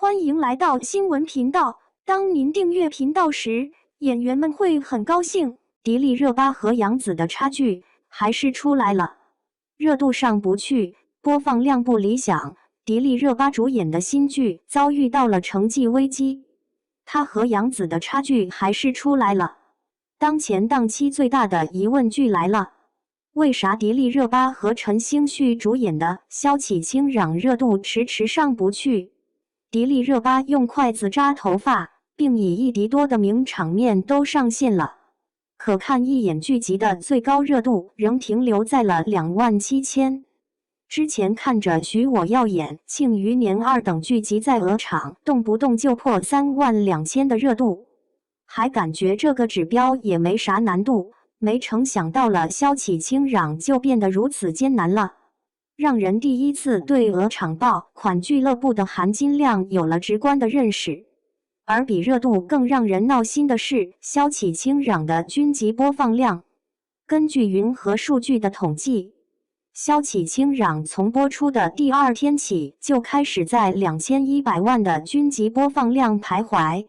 欢迎来到新闻频道。当您订阅频道时，演员们会很高兴。迪丽热巴和杨紫的差距还是出来了，热度上不去，播放量不理想。迪丽热巴主演的新剧遭遇到了成绩危机，她和杨紫的差距还是出来了。当前档期最大的疑问句来了。为啥迪丽热巴和陈星旭主演的《萧启清壤》热度迟迟上不去？迪丽热巴用筷子扎头发，并以1敌多的名场面都上线了，可看一眼剧集的最高热度仍停留在了27000。之前看着《许我耀眼》《庆余年2》等剧集在鹅场动不动就破32000的热度，还感觉这个指标也没啥难度。没成想到了萧启清壤就变得如此艰难了，让人第一次对鹅厂爆款俱乐部的含金量有了直观的认识。而比热度更让人闹心的是萧启清壤的均集播放量。根据云和数据的统计，萧启清壤从播出的第2天起就开始在2100万的均集播放量徘徊，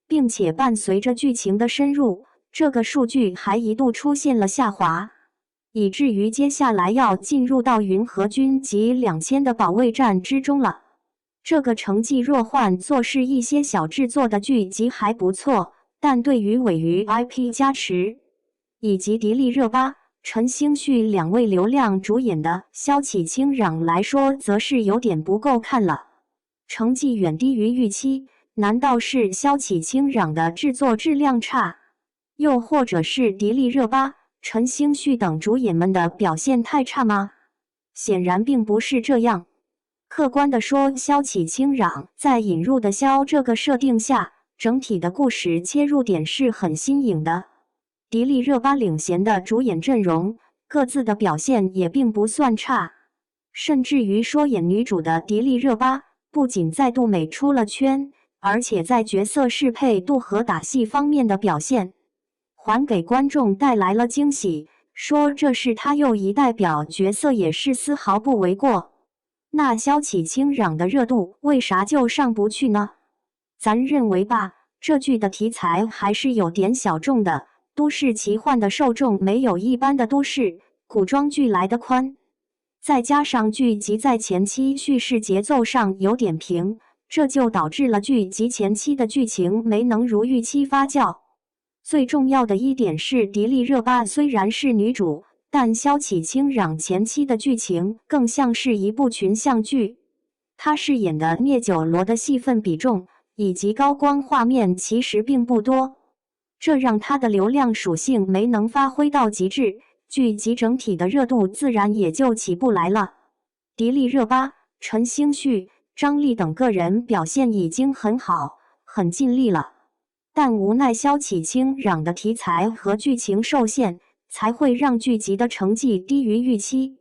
并且伴随着剧情的深入，这个数据还一度出现了下滑，以至于接下来要进入到云和均集2000的保卫战之中了。这个成绩若换作是一些小制作的剧集还不错，但对于尾鱼 IP 加持以及迪丽热巴、陈星旭2位流量主演的《萧启清壤》来说，则是有点不够看了。成绩远低于预期，难道是萧启清壤的制作质量差？又或者是迪丽热巴、陈星旭等主演们的表现太差吗？显然并不是这样。客观地说，萧启清壤在引入的萧这个设定下，整体的故事切入点是很新颖的。迪丽热巴领衔的主演阵容，各自的表现也并不算差，甚至于说演女主的迪丽热巴不仅再度美出了圈，而且在角色适配度和打戏方面的表现还给观众带来了惊喜，说这是他又一代表角色也是丝毫不为过。那萧启清壤的热度为啥就上不去呢？咱认为吧，这剧的题材还是有点小众的，都市奇幻的受众没有一般的都市古装剧来得宽，再加上剧集在前期叙事节奏上有点平，这就导致了剧集前期的剧情没能如预期发酵。最重要的一点是，迪丽热巴虽然是女主，但萧启清壤前期的剧情更像是一部群像剧。她饰演的聂九罗的戏份比重以及高光画面其实并不多，这让她的流量属性没能发挥到极致，剧集整体的热度自然也就起不来了。迪丽热巴、陈星旭、张丽等个人表现已经很好，很尽力了。但无奈萧启清壤的题材和剧情受限，才会让剧集的成绩低于预期。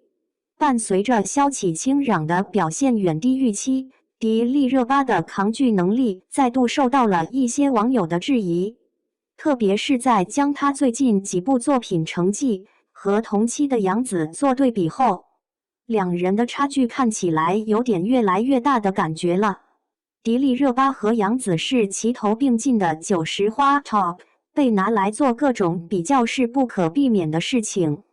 伴随着萧启清壤的表现远低预期，迪丽热巴的扛剧能力再度受到了一些网友的质疑，特别是在将她最近几部作品成绩和同期的杨紫做对比后，两人的差距看起来有点越来越大的感觉了。迪丽热巴和杨紫是齐头并进的90花 top， 被拿来做各种比较是不可避免的事情。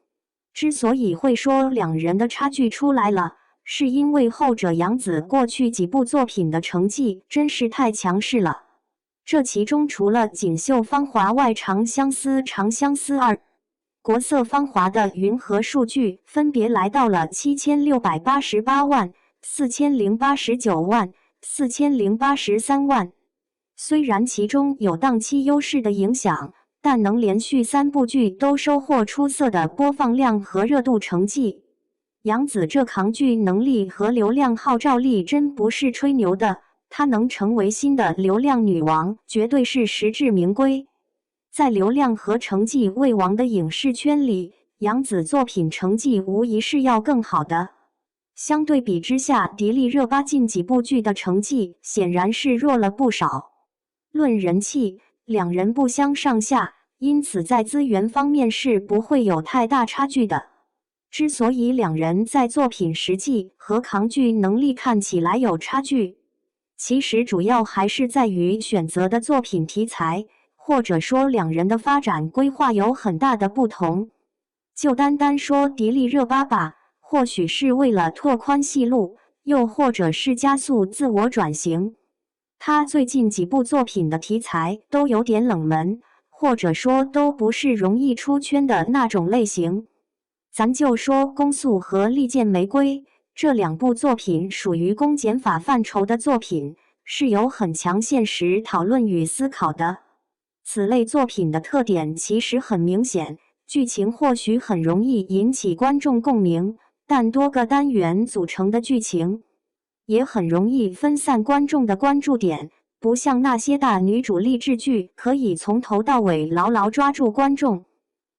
之所以会说两人的差距出来了，是因为后者杨紫过去几部作品的成绩真是太强势了。这其中除了锦绣芳华外，长相思2、国色芳华的云和数据分别来到了7688万、4089万、4083万。虽然其中有档期优势的影响，但能连续3部剧都收获出色的播放量和热度成绩。杨紫这扛剧能力和流量号召力真不是吹牛的，她能成为新的流量女王，绝对是实至名归。在流量和成绩为王的影视圈里，杨紫作品成绩无疑是要更好的。相对比之下，迪丽热巴近几部剧的成绩显然是弱了不少。论人气，两人不相上下，因此在资源方面是不会有太大差距的。之所以两人在作品实际和扛剧能力看起来有差距，其实主要还是在于选择的作品题材，或者说两人的发展规划有很大的不同。就单单说迪丽热巴吧，或许是为了拓宽戏路，又或者是加速自我转型。她最近几部作品的题材都有点冷门，或者说都不是容易出圈的那种类型。咱就说《公诉》和《利剑玫瑰》这两部作品属于公检法范畴的作品，是有很强现实讨论与思考的。此类作品的特点其实很明显，剧情或许很容易引起观众共鸣，但多个单元组成的剧情也很容易分散观众的关注点，不像那些大女主励志剧可以从头到尾牢牢抓住观众。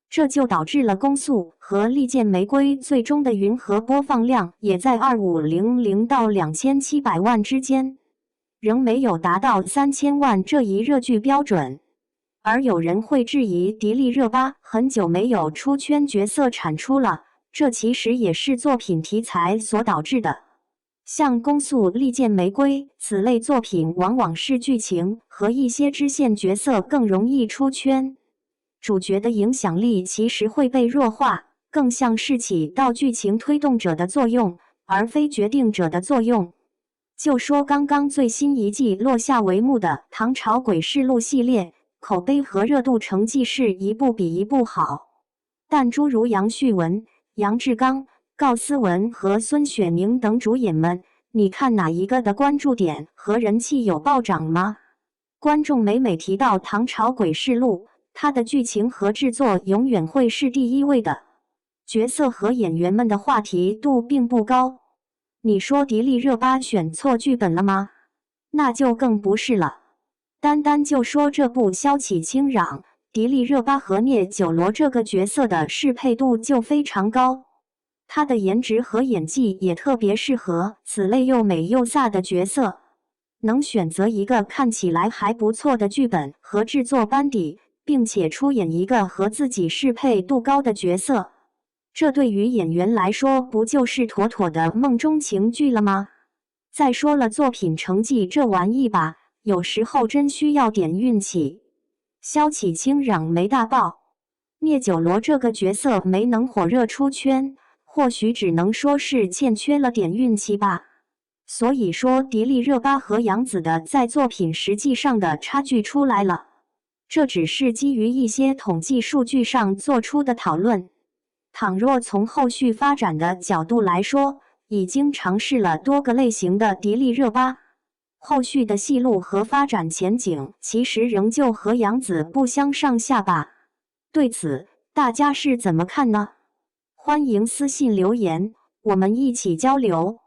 这就导致了《公诉》和《利剑玫瑰》最终的云和播放量也在2500到2700万之间，仍没有达到3000万这一热剧标准。而有人会质疑迪丽热巴很久没有出圈角色产出了，这其实也是作品题材所导致的。像《公诉》《利剑玫瑰》此类作品，往往是剧情和一些支线角色更容易出圈，主角的影响力其实会被弱化，更像是起到剧情推动者的作用，而非决定者的作用。就说刚刚最新一季落下帷幕的《唐朝诡事录》系列，口碑和热度成绩是一部比一部好，但诸如杨旭文、杨志刚、高思文和孙雪宁等主演们，你看哪一个的关注点和人气有暴涨吗？观众每提到《唐朝诡事录》，它的剧情和制作永远会是第一位的，角色和演员们的话题度并不高。你说迪丽热巴选错剧本了吗？那就更不是了。单单就说这部《萧启清壤》，迪丽热巴和聂九罗这个角色的适配度就非常高，她的颜值和演技也特别适合此类又美又飒的角色。能选择一个看起来还不错的剧本和制作班底，并且出演一个和自己适配度高的角色，这对于演员来说不就是妥妥的梦中情剧了吗？再说了，作品成绩这玩意吧，有时候真需要点运气。萧启清壤没大爆，聂九罗这个角色没能火热出圈，或许只能说是欠缺了点运气吧。所以说迪丽热巴和杨紫的在作品实际上的差距出来了，这只是基于一些统计数据上做出的讨论。倘若从后续发展的角度来说，已经尝试了多个类型的迪丽热巴，后续的戏路和发展前景其实仍旧和杨紫不相上下吧。对此，大家是怎么看呢？欢迎私信留言，我们一起交流。